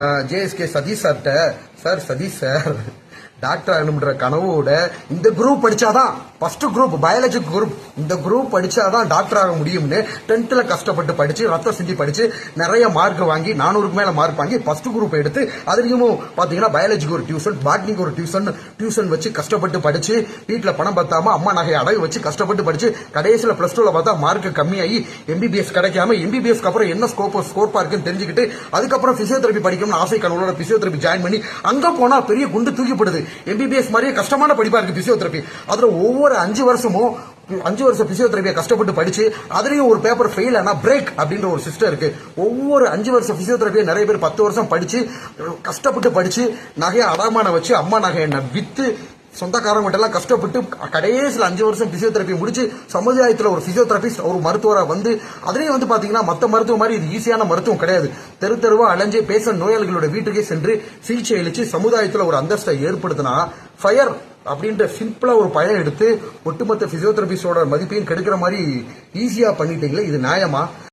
JSK Satish சார்ட்ட, sir Satish sir doctor ஆகணும்ன்ற கனவோட இந்த group படிச்சாதான் ஃபர்ஸ்ட் குரூப் பயாலஜி குரூப், இந்த குரூப் படிச்சாதான் டாக்டர் ஆக முடியும்னு 10th கஷ்டப்பட்டு படிச்சு ரத்தம் சிந்தி படிச்சு நிறைய மார்க் வாங்கி 400க்கு மேல மார்க் வாங்கி ஃபர்ஸ்ட் குரூப் எடுத்து அதுலயும் பாத்தீங்கன்னா பயாலஜிக்கு ஒரு டியூஷன், பாட்னிக்கு ஒரு டியூஷன் வச்சு கஷ்டப்பட்டு படிச்சு வீட்டுல பணம் பத்தாம அம்மா நகையை அடகு வச்சு கஷ்டப்பட்டு படிச்சு கடைசியில பிளஸ் டூல பார்த்தா மார்க் கம்மியாகி எம்பிபிஎஸ் கிடைக்காம எம்பிபிஎஸ்க்கு அப்புறம் என்ன ஸ்கோர் பார்க்குன்னு தெரிஞ்சுக்கிட்டு அதுக்கப்புறம் பிசியோதெரபி படிக்கணும்னு ஆசை கனவோட பிசியோதெரபி ஜாயின் பண்ணி அங்க போனா பெரிய குண்டு தூக்கிப்படுது. எம்பிபிஎஸ் மாதிரியே கஷ்டமான படிப்பா இருக்கு பிசியோதெரபி. அதுல ஒவ்வொரு 5 வருஷமும் 5 வருஷம் பிசியோதெரபியை கஷ்டப்பட்டு படிச்சு அதுலயும் ஒரு பேப்பர் ஃபெயில் ஆனா பிரேக் அப்படின்ற ஒரு சிஸ்டம் இருக்கு. ஒவ்வொரு 5 வருஷம் பிசியோதெரபியை நிறைய பேர் 10 வருஷம் படிச்சு கஷ்டப்பட்டு படிச்சு நகையை அடமான வச்சு அம்மா நகையை வித்து சொந்தக்காரங்க எல்லாம் கஷ்டப்பட்டு கடைசியில் 5 வருஷம் பிசியோதெரப்பி முடிச்சு சமுதாயத்தில் ஒரு பிசியோதெரபிஸ்ட் ஒரு மருத்துவரா வந்து அதுலயும் பாத்தீங்கன்னா மற்ற மருத்துவம் மாதிரி இது ஈஸியான மருத்துவம் கிடையாது. தெருவா அலைஞ்சே பேஷண்ட் நோயாளிகளோட வீட்டுக்கே சென்று சிகிச்சை அளிச்சு சமுதாயத்தில் ஒரு அந்தஸ்தை ஏற்படுத்தினா ஃபயர் அப்படின்ற சிம்பிளா ஒரு பயம் எடுத்து ஒட்டுமொத்த பிசியோதெரபிஸ்டோட மதிப்பையும் கெடுக்கிற மாதிரி ஈஸியா பண்ணிட்டீங்களே, இது நியாயமா?